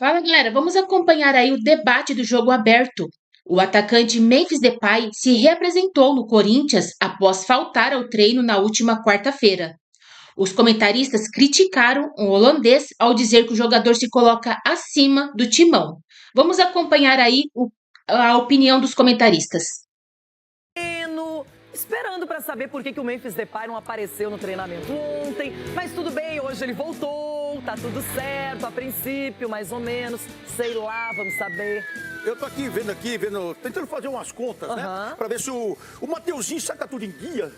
Fala, galera, vamos acompanhar aí o debate do jogo aberto. O atacante Memphis Depay se reapresentou no Corinthians após faltar ao treino na última quarta-feira. Os comentaristas criticaram o holandês ao dizer que o jogador se coloca acima do timão. Vamos acompanhar aí a opinião dos comentaristas. Esperando para saber por que o Memphis Depay não apareceu no treinamento ontem, mas tudo bem, hoje ele voltou, tá tudo certo, a princípio, mais ou menos, sei lá, vamos saber. Eu tô vendo, tentando fazer umas contas, né? Pra ver se o Mateuzinho saca tudo em guia.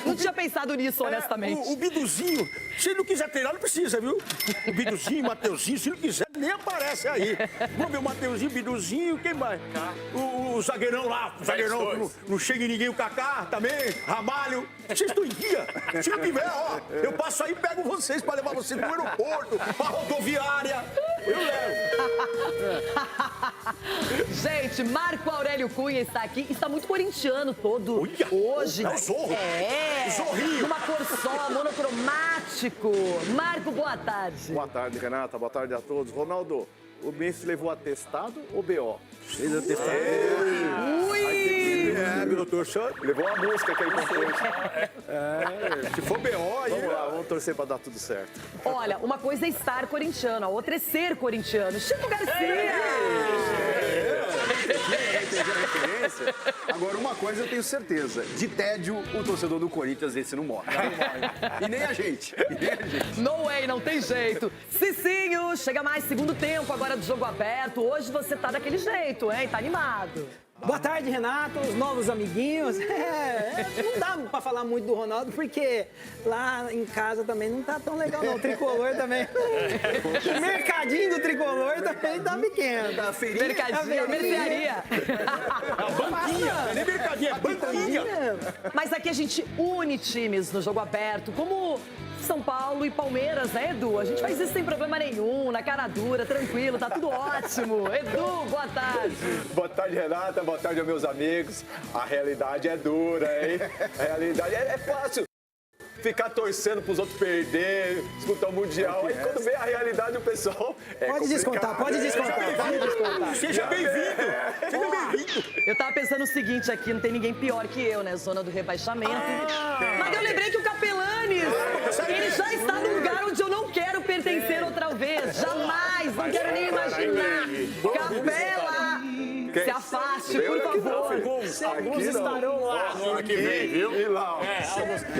Não tinha pensado nisso, honestamente. O Biduzinho, se ele não quiser treinar, não precisa, viu? O Biduzinho, o Mateuzinho, se não quiser, nem aparece aí. Vamos ver o Mateuzinho, o Biduzinho, quem mais? O zagueirão lá, o zagueirão, não chega em ninguém, o Kaká também, Ramalho. Vocês estão em guia. Se não tiver, ó, eu passo aí e pego vocês pra levar vocês pro aeroporto, pra rodoviária. Eu levo. Gente, Marco Aurélio Cunha está aqui, está muito corintiano todo. Uia, hoje. É o Zorro. Zorrinho. Numa cor só, monocromático. Marco, boa tarde. Boa tarde, Renata. Boa tarde a todos. Ronaldo, o Memphis levou atestado ou BO? Fez atestado. Doutor Chão. Levou a música que ele compôs. Se for BO, aí... Vamos lá, vamos torcer para dar tudo certo. Olha, uma coisa é estar corintiano, a outra é ser corintiano. Chico Garcia! Entendi a referência. Agora, uma coisa eu tenho certeza. De tédio, o torcedor do Corinthians, esse não morre. E nem a gente. No way, não tem jeito. Cicinho, chega mais segundo tempo agora do jogo aberto. Hoje você tá daquele jeito, hein? Tá animado. Boa tarde, Renato, os novos amiguinhos. Não dá pra falar muito do Ronaldo, porque lá em casa também não tá tão legal, não. O tricolor também. O mercadinho do tricolor também tá pequeno. Da feirinha. Mercadinho, mercearia. Banquinha, não é nem mercadinha, é banquinha. Mas aqui a gente une times no jogo aberto, como São Paulo e Palmeiras, né, Edu? A gente faz isso sem problema nenhum, na cara dura, tranquilo, tá tudo ótimo. Edu, boa tarde. Boa tarde, Renata. Boa tarde, meus amigos. A realidade é dura, hein? A realidade é fácil ficar torcendo pros outros perder, disputar o Mundial. Aí quando vem a realidade, o pessoal... Pode descontar. Seja bem-vindo. Seja bem-vindo. Eu tava pensando o seguinte aqui, não tem ninguém pior que eu, né? Zona do rebaixamento. Mas eu lembrei que o Capelanes, ele já está no lugar onde eu não quero pertencer outra vez. Jamais, não quero nem imaginar. Capela! Se afaste, por favor. Alguns estarão lá no ano que vem, viu? E lá, ó.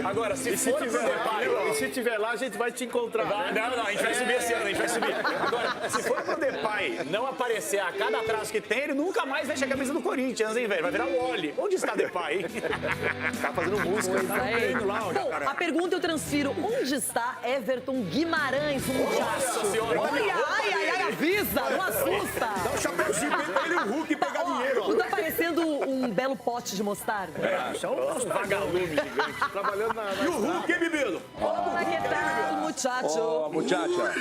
Agora, se for pro Depay, E se tiver lá, a gente vai te encontrar. Não, a gente vai subir esse ano, a gente vai subir. Agora, se for pro Depay não aparecer a cada atraso que tem, ele nunca mais veste a camisa do Corinthians, hein, velho? Vai virar o Oli. Onde está Depay, hein? Tá fazendo música. Bom, a pergunta eu transfiro. Onde está Everton Guimarães no Mundial? Olha, ai, avisa, não assusta. Dá um chapéuzinho pra ele e o Hulk pegar dinheiro, ó. Não tá parecendo um belo pote de mostarda? Isso é um vagalume gigante. Trabalhando na... E o Hulk, hein, bebê? Olá, que tal, muchacho? Ó, muchacha,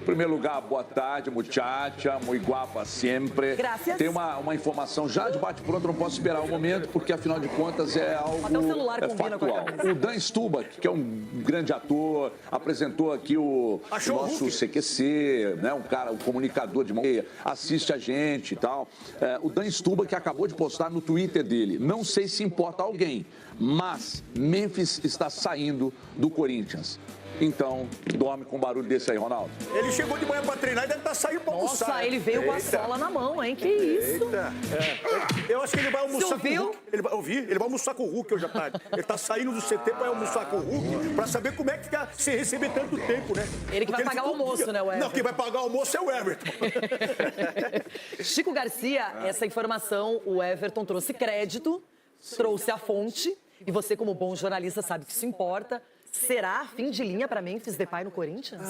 em primeiro lugar, boa tarde, muchacha, muy guapa sempre. Graças. Tem uma informação já de bate-pronto, não posso esperar o momento, porque afinal de contas é algo Até o celular combina com a factual. camisa. O Dan Stubach, que é um grande ator, apresentou aqui o Achou o nosso Hulk? CQC, né, um cara, um comunicador de mão, assiste a gente e tal. O Dan Stubach que acabou de postar no Twitter dele, não sei se importa a alguém, mas Memphis está saindo do Corinthians. Então, dorme com um barulho desse aí, Ronaldo. Ele chegou de manhã pra treinar e deve estar saindo pra almoçar. Nossa, ele veio com a sola na mão, hein? Que isso? Eu acho que ele vai almoçar Você com o ouviu? Hulk. Ele vai almoçar com o Hulk hoje à tarde. Ele tá saindo do CT pra almoçar com o Hulk pra saber como é que fica sem receber tanto tempo, né? Ele que vai pagar o ficou- almoço, né, o Everton? Não, quem vai pagar o almoço é o Everton. Chico Garcia, essa informação, o Everton trouxe crédito, trouxe a fonte, e você, como bom jornalista, sabe que isso importa. Será fim de linha para Memphis Depay no Corinthians?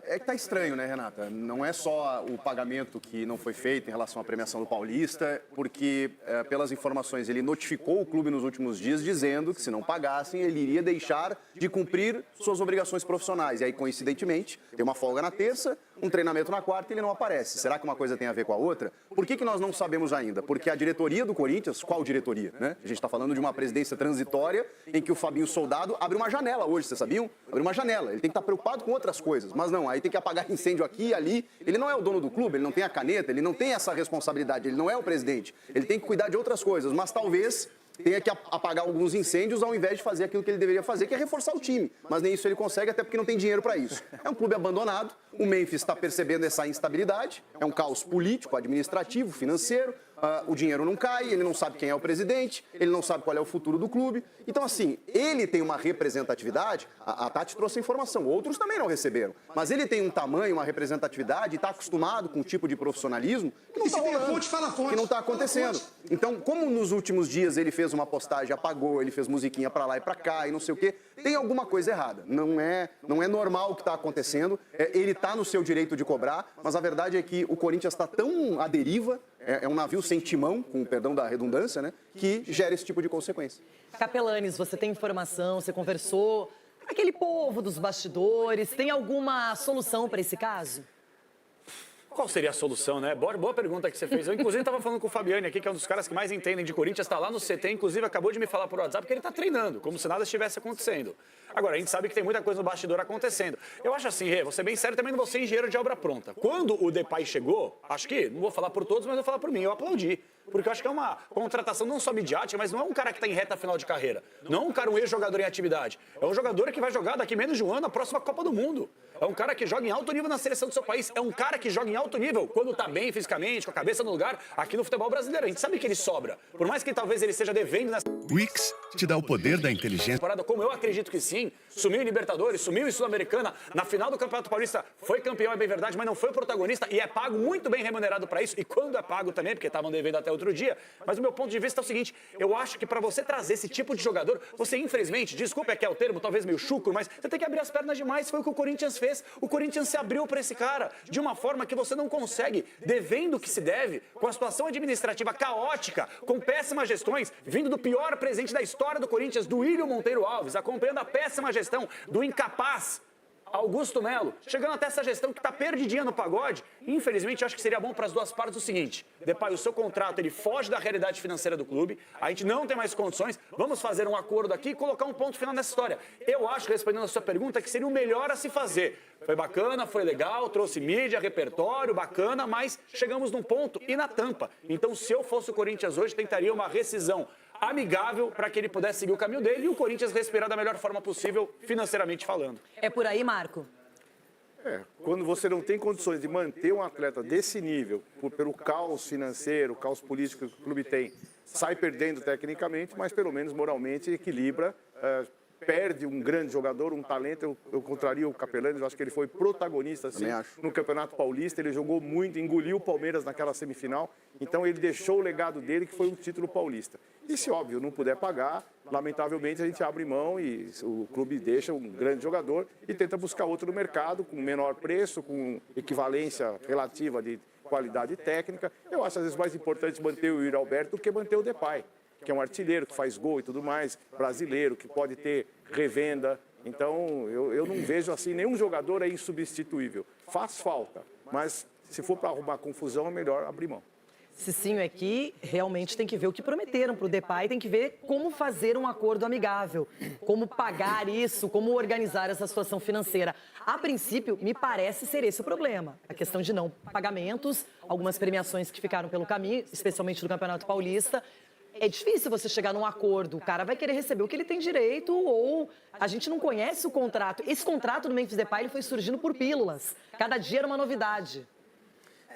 É que tá estranho, né, Renata? Não é só o pagamento que não foi feito em relação à premiação do Paulista, porque, pelas informações, ele notificou o clube nos últimos dias dizendo que, se não pagassem, ele iria deixar de cumprir suas obrigações profissionais. E aí, coincidentemente, tem uma folga na terça, um treinamento na quarta e ele não aparece. Será que uma coisa tem a ver com a outra? Por que nós não sabemos ainda? Porque a diretoria do Corinthians, qual diretoria, né? A gente está falando de uma presidência transitória em que o Fabinho Soldado abre uma janela hoje, vocês sabiam? Abre uma janela. Ele tem que estar preocupado com outras coisas, mas não, aí tem que apagar incêndio aqui e ali. Ele não é o dono do clube, ele não tem a caneta, ele não tem essa responsabilidade, ele não é o presidente. Ele tem que cuidar de outras coisas, mas talvez tenha que apagar alguns incêndios ao invés de fazer aquilo que ele deveria fazer, que é reforçar o time. Mas nem isso ele consegue, até porque não tem dinheiro para isso. É um clube abandonado, o Memphis está percebendo essa instabilidade, é um caos político, administrativo, financeiro, o dinheiro não cai, ele não sabe quem é o presidente, ele não sabe qual é o futuro do clube. Então, assim, ele tem uma representatividade, a Tati trouxe a informação, outros também não receberam, mas ele tem um tamanho, uma representatividade, está acostumado com um tipo de profissionalismo que não está rolando, que não está acontecendo. Então, como nos últimos dias ele fez uma postagem, apagou, ele fez musiquinha para lá e para cá e não sei o quê, tem alguma coisa errada. Não é normal o que está acontecendo, ele está no seu direito de cobrar, mas a verdade é que o Corinthians está tão à deriva, é um navio sem timão, com o perdão da redundância, né, que gera esse tipo de consequência. Capelanes, você tem informação, você conversou com aquele povo dos bastidores, tem alguma solução para esse caso? Qual seria a solução, né? Boa pergunta que você fez. Eu, inclusive, estava falando com o Fabiani aqui, que é um dos caras que mais entendem de Corinthians, está lá no CT, inclusive acabou de me falar por WhatsApp que ele está treinando, como se nada estivesse acontecendo. Agora, a gente sabe que tem muita coisa no bastidor acontecendo. Eu acho assim, Rê, vou ser bem sério, também não vou ser engenheiro de obra pronta. Quando o Depay chegou, acho que, não vou falar por todos, mas vou falar por mim, eu aplaudi. Porque eu acho que é uma contratação não só midiática, mas não é um cara que está em reta final de carreira. Não é um cara, um ex-jogador em atividade. É um jogador que vai jogar daqui menos de um ano a próxima Copa do Mundo. É um cara que joga em alto nível na seleção do seu país. É um cara que joga em alto nível quando está bem fisicamente, com a cabeça no lugar, aqui no futebol brasileiro. A gente sabe que ele sobra. Por mais que talvez ele esteja devendo nessa Wix te dá o poder da inteligência. temporada, como eu acredito que sim, sumiu em Libertadores, sumiu em Sul-Americana, na final do Campeonato Paulista foi campeão, é bem verdade, mas não foi o protagonista e é pago muito bem remunerado para isso. E quando é pago também, porque estavam devendo até outro dia. Mas o meu ponto de vista é o seguinte, eu acho que para você trazer esse tipo de jogador, você infelizmente, desculpa que é o termo, talvez meio chucro, mas você tem que abrir as pernas demais, foi o que o Corinthians fez. O Corinthians se abriu para esse cara de uma forma que você não consegue, devendo o que se deve, com a situação administrativa caótica, com péssimas gestões, vindo do pior presidente da história do Corinthians, do William Monteiro Alves, acompanhando a péssima gestão do incapaz Augusto Melo, chegando até essa gestão que está perdidinha no pagode. Infelizmente, acho que seria bom para as duas partes o seguinte, Depay, o seu contrato ele foge da realidade financeira do clube, a gente não tem mais condições, vamos fazer um acordo aqui e colocar um ponto final nessa história. Eu acho, respondendo a sua pergunta, que seria o melhor a se fazer. Foi bacana, foi legal, trouxe mídia, repertório, bacana, mas chegamos num ponto e na tampa. Então, se eu fosse o Corinthians hoje, tentaria uma rescisão amigável para que ele pudesse seguir o caminho dele e o Corinthians respirar da melhor forma possível, financeiramente falando. É por aí, Marco? Quando você não tem condições de manter um atleta desse nível, pelo caos financeiro, caos político que o clube tem, sai perdendo tecnicamente, mas pelo menos moralmente equilibra, perde um grande jogador, um talento. Eu contraria o Capelanes, eu acho que ele foi protagonista assim, no Campeonato Paulista, ele jogou muito, engoliu o Palmeiras naquela semifinal, então ele deixou o legado dele, que foi um título paulista. E se, óbvio, não puder pagar, lamentavelmente a gente abre mão e o clube deixa um grande jogador e tenta buscar outro no mercado, com menor preço, com equivalência relativa de qualidade técnica. Eu acho às vezes mais importante manter o Yuri Alberto do que manter o Depay, que é um artilheiro, que faz gol e tudo mais, brasileiro, que pode ter revenda. Então, eu não vejo assim, nenhum jogador é insubstituível. Faz falta, mas se for para arrumar confusão, é melhor abrir mão. Cicinho aqui realmente tem que ver o que prometeram para o Depay, tem que ver como fazer um acordo amigável, como pagar isso, como organizar essa situação financeira. A princípio, me parece ser esse o problema, a questão de não pagamentos, algumas premiações que ficaram pelo caminho, especialmente do Campeonato Paulista. É difícil você chegar num acordo, o cara vai querer receber o que ele tem direito ou a gente não conhece o contrato. Esse contrato do Memphis Depay ele foi surgindo por pílulas, cada dia era uma novidade.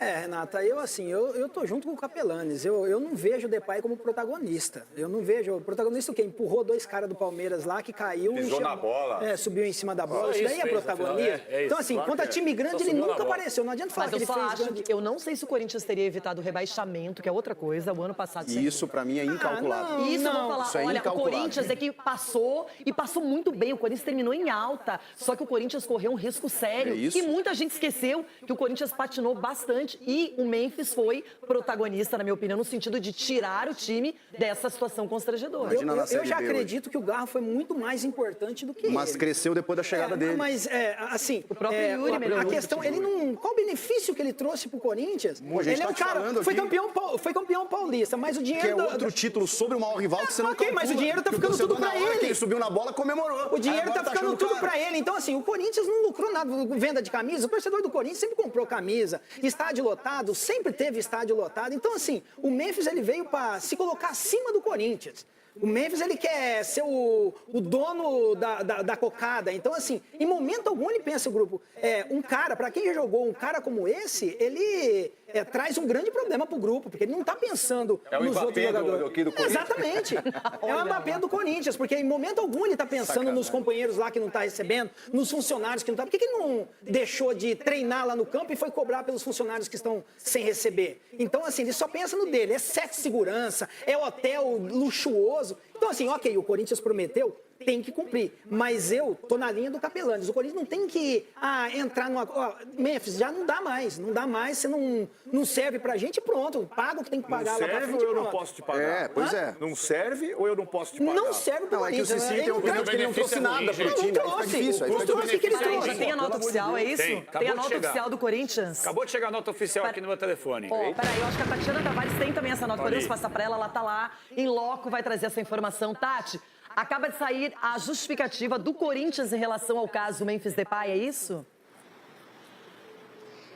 Renata, eu tô junto com o Capelanes. Eu não vejo o Depay como protagonista. Eu não vejo o protagonista que empurrou dois caras do Palmeiras lá, que caiu... Pisou na bola. Subiu em cima da bola. Isso daí é protagonista. Então, assim, claro contra time grande, ele nunca apareceu. Não adianta falar Mas que ele eu só fez acho grande... que eu não sei se o Corinthians teria evitado o rebaixamento, que é outra coisa, o ano passado... E isso, para mim, é incalculável. Isso eu vou falar, Isso é olha, o incalculável. Corinthians é que passou, e passou muito bem, o Corinthians terminou em alta, só que o Corinthians correu um risco sério, É isso. e muita gente esqueceu que o Corinthians patinou bastante importante e o Memphis foi protagonista, na minha opinião, no sentido de tirar o time dessa situação constrangedora. Eu já acredito que o Garro foi muito mais importante do que ele. Mas cresceu depois da chegada dele. Mas, assim, o próprio Yuri melhorou a questão, ele não... Qual o benefício que ele trouxe pro Corinthians? Ele é um cara, foi campeão paulista, mas o dinheiro... Que é outro título sobre o maior rival que você não calcula. Mas o dinheiro tá ficando tudo pra ele. Ele subiu na bola, comemorou. O dinheiro tá ficando tudo pra ele. Então, assim, o Corinthians não lucrou nada com venda de camisa. O torcedor do Corinthians sempre comprou camisa. Estádio lotado, sempre teve estádio lotado. Então, assim, o Memphis, ele veio pra se colocar acima do Corinthians. O Memphis, ele quer ser o dono da cocada. Então, assim, em momento algum ele pensa, o grupo, um cara, pra quem já jogou um cara como esse, ele traz um grande problema pro grupo, porque ele não tá pensando nos outros jogadores. Exatamente. É o Mbappé do Corinthians, porque em momento algum ele tá pensando nos companheiros lá que não tá recebendo, nos funcionários que não tá. Por que ele não deixou de treinar lá no campo e foi cobrar pelos funcionários que estão sem receber? Então, assim, ele só pensa no dele. É sexo e segurança, é hotel luxuoso. Então, assim, ok, o Corinthians prometeu, tem que cumprir. Mas eu tô na linha do Capelanes. O Corinthians não tem que entrar numa... Memphis, já não dá mais. Não dá mais, você não serve pra gente, pronto. Paga o que tem que pagar lá pra frente. Não serve ou eu não posso te pagar? Pois é. Não serve ou eu não posso te pagar? Não serve pro Corinthians. É que o Cicinho tem um problema que ele não trouxe nada pro time. Não trouxe. O que ele trouxe? Já tem a nota oficial, é isso? Tem a nota oficial do Corinthians? Acabou de chegar a nota oficial aqui no meu telefone. Peraí, eu acho que a Tatiana Tavares tem também essa nota. Podemos passar pra ela, ela tá lá, em loco, vai trazer essa informação. Tati, acaba de sair a justificativa do Corinthians em relação ao caso Memphis Depay, é isso?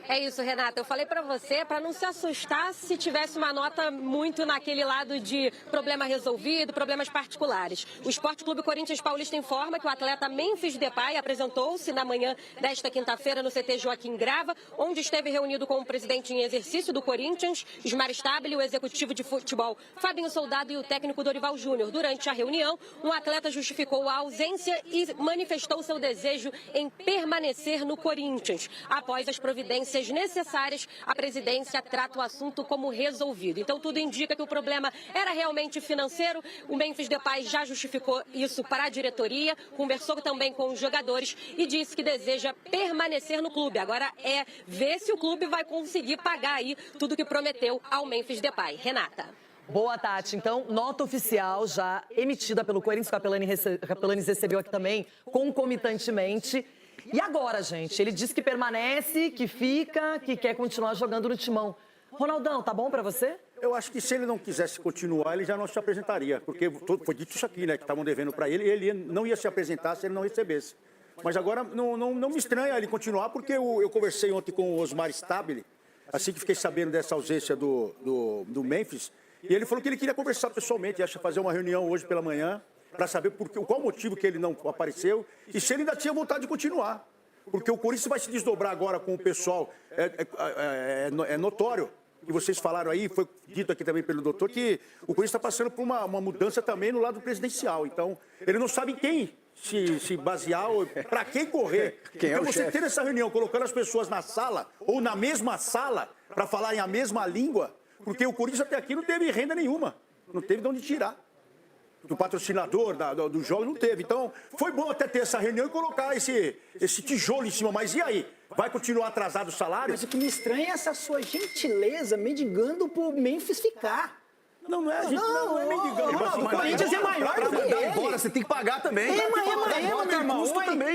É isso, Renata. Eu falei pra você para não se assustar se tivesse uma nota muito naquele lado de problema resolvido, problemas particulares. O Esporte Clube Corinthians Paulista informa que o atleta Memphis Depay apresentou-se na manhã desta quinta-feira no CT Joaquim Grava, onde esteve reunido com o presidente em exercício do Corinthians, Ismar Stabile, o executivo de futebol Fabinho Soldado e o técnico Dorival Júnior. Durante a reunião, o atleta justificou a ausência e manifestou seu desejo em permanecer no Corinthians. Após as providências necessárias, a presidência trata o assunto como resolvido. Então, tudo indica que o problema era realmente financeiro. O Memphis Depay já justificou isso para a diretoria, conversou também com os jogadores e disse que deseja permanecer no clube. Agora é ver se o clube vai conseguir pagar aí tudo que prometeu ao Memphis Depay. Renata. Boa, Tati. Então, nota oficial já emitida pelo Corinthians, o Capelanes recebeu aqui também concomitantemente. E agora, gente? Ele disse que permanece, que fica, que quer continuar jogando no timão. Ronaldão, tá bom pra você? Eu acho que se ele não quisesse continuar, ele já não se apresentaria. Porque foi dito isso aqui, né? Que estavam devendo para ele, e ele não ia se apresentar se ele não recebesse. Mas agora não me estranha ele continuar, porque eu conversei ontem com o Osmar Stabile, assim que fiquei sabendo dessa ausência do Memphis, e ele falou que ele queria conversar pessoalmente, acha fazer uma reunião hoje pela manhã, para saber qual o motivo que ele não apareceu e se ele ainda tinha vontade de continuar. Porque o Corinthians vai se desdobrar agora com o pessoal. É notório, e vocês falaram aí, foi dito aqui também pelo doutor, que o Corinthians está passando por uma mudança também no lado presidencial. Então, ele não sabe em quem se basear, para quem correr. Então, você ter essa reunião colocando as pessoas na sala, ou na mesma sala, para falarem a mesma língua, porque o Corinthians até aqui não teve renda nenhuma, não teve de onde tirar. Do patrocinador, do jogo, não teve. Então, foi bom até ter essa reunião e colocar esse tijolo em cima. Mas e aí? Vai continuar atrasado o salário? Mas o que me estranha é essa sua gentileza mendigando pro Memphis ficar. Não é mendigando. O Corinthians é maior do que ele. Embora, você tem que pagar também. Meu irmão.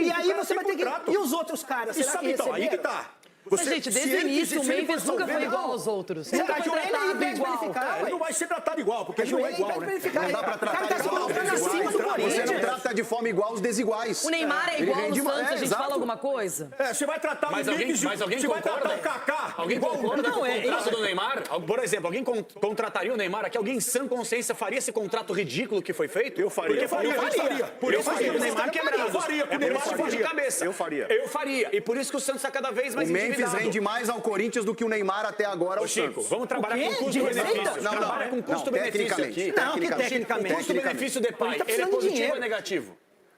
E aí você vai ter que... E os outros caras? E sabe então, aí que tá. Mas, gente, desde o início, o Memphis nunca foi igual aos outros. Nunca foi tratado igual. Ele não vai ser tratado igual, porque ele não é igual, né? Não dá pra tratar igual. Você não trata de forma igual os desiguais. O Neymar é igual ao Santos, a gente fala alguma coisa? Você vai tratar o Memphis, você vai tratar o Kaká. Alguém concorda com o contrato do Neymar? Por exemplo, alguém contrataria o Neymar aqui? Alguém em sã consciência faria esse contrato ridículo que foi feito? Eu faria. Por isso que o Neymar quebrado. Eu faria. Eu faria. E por isso que o Santos está cada vez mais endividado. O Memphis rende mais ao Corinthians do que o Neymar até agora ao Chico, Santos. vamos trabalhar com custo-benefício. Não, custo-benefício aqui. Não, que tecnicamente. O custo-benefício Depay, ele é positivo ou é negativo?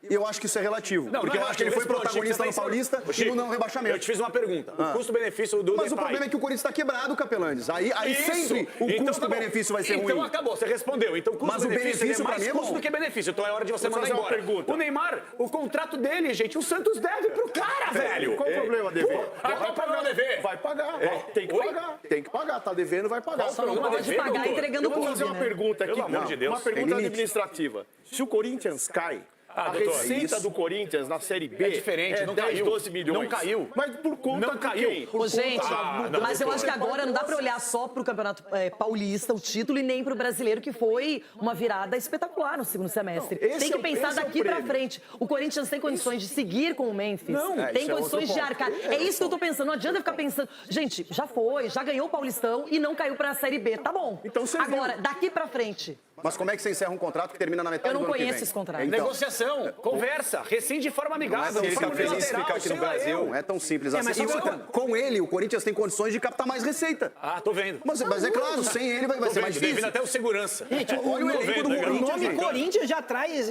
Eu acho que isso é relativo. Não, porque não é eu acho que ele foi relativo. protagonista no Paulista e no não rebaixamento. Eu te fiz uma pergunta. O custo-benefício do Mas o Depay. problema é que o Corinthians está quebrado, Capelanes. Aí Isso. sempre o Então, custo-benefício vai ser ruim. Então acabou, você respondeu. Então Mas o benefício é pra mais mim é custo bom. do que benefício. Então é hora de você Vou mandar fazer uma embora. pergunta. O Neymar, o contrato dele, gente, o Santos deve pro cara, velho. Qual o problema dele? Qual o problema dever? Vai pagar. Tem que Oi? pagar. Tem que pagar. Tá devendo, vai pagar. Qual o problema Pode dever, pagar doutor? entregando Eu o vou clube, fazer uma né? pergunta aqui. Pelo amor de Deus. Uma Tem pergunta limite. administrativa. Se o Corinthians cai, a doutor, receita isso. do Corinthians na Série B É diferente, não 10, caiu. 12 milhões. Não caiu. Mas por conta Não de caiu. quem? Ô, gente, não, mas eu acho que agora não dá pra olhar só pro Campeonato Paulista, o título, e nem pro Brasileiro, que foi uma virada espetacular no segundo semestre. Não, esse tem que é o- pensar esse é o daqui pra prêmio. frente. O Corinthians tem condições de seguir com o Memphis. Não, tem isso é condições outro de ponto. arcar. É isso que eu tô pensando. Não adianta ficar pensando. Gente, já foi, já ganhou o Paulistão e não caiu pra Série B. Tá bom. Então você agora, viu. daqui pra frente. Mas como é que você encerra um contrato que termina na metade Eu não do ano que conheço vem? esse contrato. Então, Negociação, conversa, rescinde de forma amigável, Não é de tão forma simples assim bilateral, ficar aqui no sei lá Brasil. eu. não é tão simples assim. mas E só outra, que- com ele, o Corinthians tem condições de captar mais receita. Ah, tô vendo. Mas é claro, sem ele vai ser mais Tô vendo difícil. até o segurança. Gente, Olha o elenco do vendo, O Corinthians, nome gente. Corinthians já traz.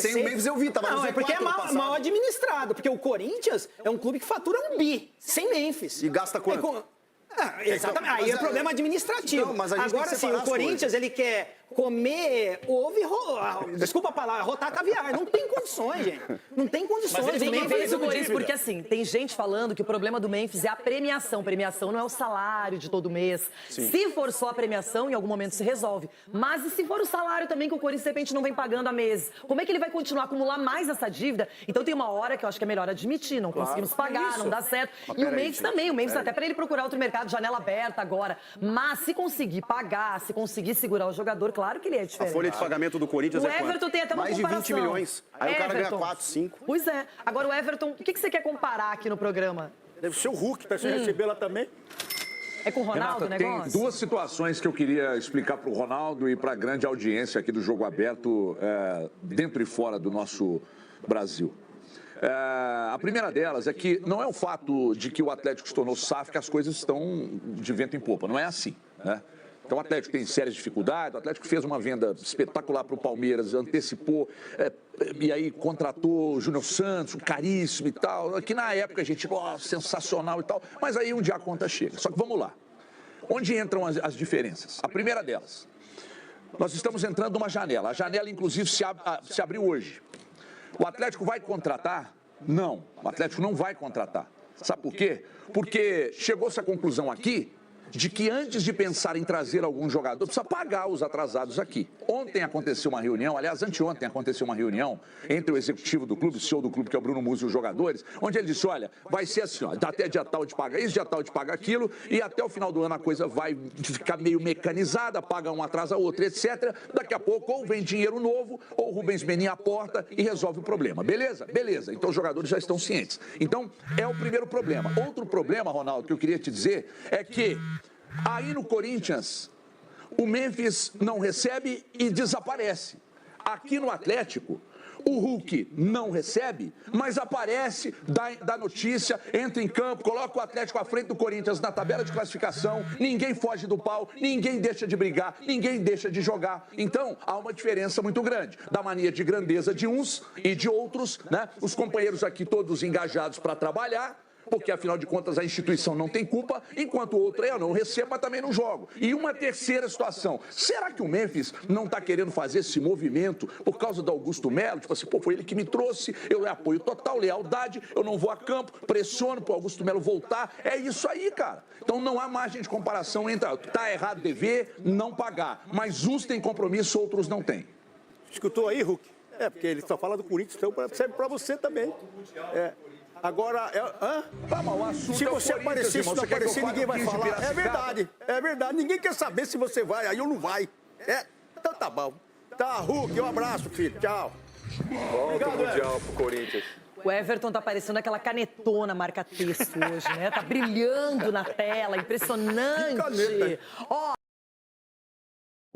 Sem o Memphis eu vi, tava no Não, é porque é Z4 ano mal, passado. mal administrado. Porque o Corinthians é um clube que fatura 1 bi, sem Memphis. E gasta quanto? Exatamente. Aí é problema administrativo. Não, mas a gente tem Agora que sim, separar o as Corinthians, ele quer comer ovo e desculpa a palavra, rotar caviar. Não tem condições, gente. Não tem condições. eles Tem O que não ver Memphis- isso, dívida. Corinthians, porque assim, tem gente falando que o problema do Memphis é a premiação. Premiação não é o salário de todo mês. Se for só a premiação, em algum momento se resolve. Mas e se for o salário também que o Corinthians, de repente, não vem pagando há meses? Como é que ele vai continuar a acumular mais essa dívida? Então tem uma hora que eu acho que é melhor admitir, não conseguimos pagar, não dá certo. Mas E o peraí, Memphis gente, também, o Memphis até para ele procurar outro mercado, janela aberta agora. Mas se conseguir pagar, se conseguir segurar o jogador, claro que ele é A diferente. folha de pagamento do Corinthians O é quanto? Everton tem até uma mais de comparação. 20 milhões. Aí o cara ganha Everton. 4, 5. Pois é. Agora o Everton, o que você quer comparar aqui no programa? Deve ser o Hulk, pra você receber lá também. É com o Ronaldo Renata, o negócio? tem duas situações que eu queria explicar para o Ronaldo e para a grande audiência aqui do Jogo Aberto, dentro e fora do nosso Brasil. A primeira delas é que não é o fato de que o Atlético se tornou SAF que as coisas estão de vento em popa. Não é assim, né? Então o Atlético tem sérias dificuldades, o Atlético fez uma venda espetacular para o Palmeiras, antecipou, e aí contratou o Júnior Santos, caríssimo e tal, que na época a gente, sensacional e tal, mas aí um dia a conta chega. Só que vamos lá. Onde entram as diferenças? A primeira delas, nós estamos entrando numa janela. A janela, inclusive, se abriu hoje. O Atlético vai contratar? Não, o Atlético não vai contratar. Sabe por quê? Porque chegou-se à conclusão aqui de que antes de pensar em trazer algum jogador, precisa pagar os atrasados aqui. Ontem aconteceu uma reunião, aliás, anteontem aconteceu uma reunião entre o executivo do clube, o CEO do clube, que é o Bruno Musi, e os jogadores, onde ele disse, olha, vai ser assim, ó, até dia tal de pagar isso, dia tal de pagar aquilo, e até o final do ano a coisa vai ficar meio mecanizada, paga um, atrasa outro, etc. Daqui a pouco ou vem dinheiro novo, ou o Rubens Menin aporta e resolve o problema. Beleza? Beleza. Então os jogadores já estão cientes. Então, é o primeiro problema. Outro problema, Ronaldo, que eu queria te dizer, é que aí no Corinthians, o Memphis não recebe e desaparece. Aqui no Atlético, o Hulk não recebe, mas aparece, dá notícia, entra em campo, coloca o Atlético à frente do Corinthians na tabela de classificação, ninguém foge do pau, ninguém deixa de brigar, ninguém deixa de jogar. Então, há uma diferença muito grande da mania de grandeza de uns e de outros, né? Os companheiros aqui todos engajados para trabalhar, porque, afinal de contas, a instituição não tem culpa, enquanto o outro eu não recebo, mas também não jogo. E uma terceira situação, será que o Memphis não está querendo fazer esse movimento por causa do Augusto Melo? Tipo assim, pô, foi ele que me trouxe, eu apoio total, lealdade, eu não vou a campo, pressiono para o Augusto Melo voltar, é isso aí, cara. Então não há margem de comparação entre, tá errado dever, não pagar, mas uns têm compromisso, outros não têm. Escutou aí, Hulk? É, porque ele só fala do Corinthians, então serve pra você também. Agora, O assunto se é o você Corinthians, aparecer, se irmão. não Você quer que eu aparecer, fale ninguém vai 15 de falar. É Piracicaba? verdade, é verdade. Ninguém quer saber se você vai aí ou não vai. Então tá bom. Tá, Hulk, um abraço, filho. Tchau. Volta o Mundial pro Corinthians. O Everton tá parecendo aquela canetona marca-texto hoje, né? Tá brilhando na tela, impressionante. Ó,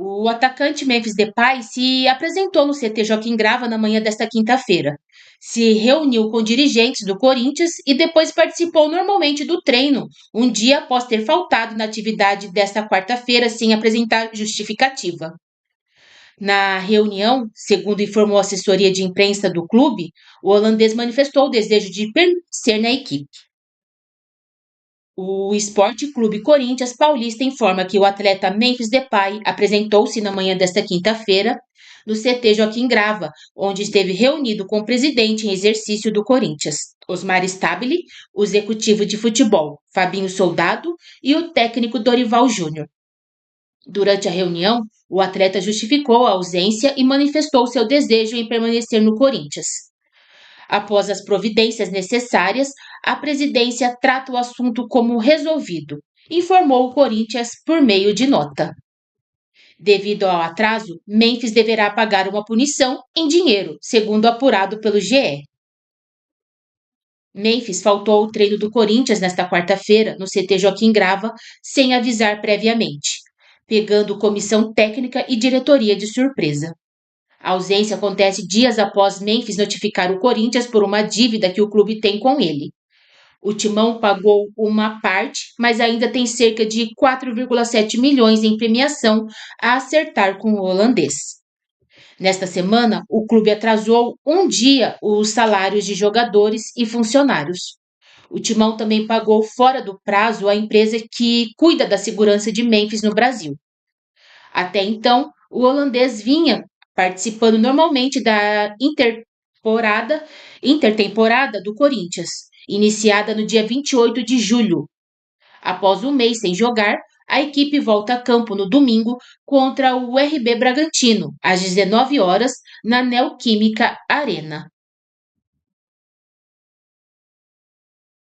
O atacante Memphis Depay se apresentou no CT Joaquim Grava na manhã desta quinta-feira. Se reuniu com dirigentes do Corinthians e depois participou normalmente do treino, um dia após ter faltado na atividade desta quarta-feira sem apresentar justificativa. Na reunião, segundo informou a assessoria de imprensa do clube, o holandês manifestou o desejo de permanecer na equipe. O Esporte Clube Corinthians Paulista informa que o atleta Memphis Depay apresentou-se na manhã desta quinta-feira no CT Joaquim Grava, onde esteve reunido com o presidente em exercício do Corinthians, Osmar Stabile, o executivo de futebol, Fabinho Soldado, e o técnico Dorival Júnior. Durante a reunião, o atleta justificou a ausência e manifestou seu desejo em permanecer no Corinthians. Após as providências necessárias, a presidência trata o assunto como resolvido, informou o Corinthians por meio de nota. Devido ao atraso, Memphis deverá pagar uma punição em dinheiro, segundo apurado pelo GE. Memphis faltou ao treino do Corinthians nesta quarta-feira, no CT Joaquim Grava, sem avisar previamente, pegando comissão técnica e diretoria de surpresa. A ausência acontece dias após Memphis notificar o Corinthians por uma dívida que o clube tem com ele. O Timão pagou uma parte, mas ainda tem cerca de 4,7 milhões em premiação a acertar com o holandês. Nesta semana, o clube atrasou um dia os salários de jogadores e funcionários. O Timão também pagou fora do prazo a empresa que cuida da segurança de Memphis no Brasil. Até então, o holandês vinha participando normalmente da intertemporada do Corinthians, iniciada no dia 28 de julho. Após um mês sem jogar, a equipe volta a campo no domingo contra o RB Bragantino, às 19 horas, na Neoquímica Arena.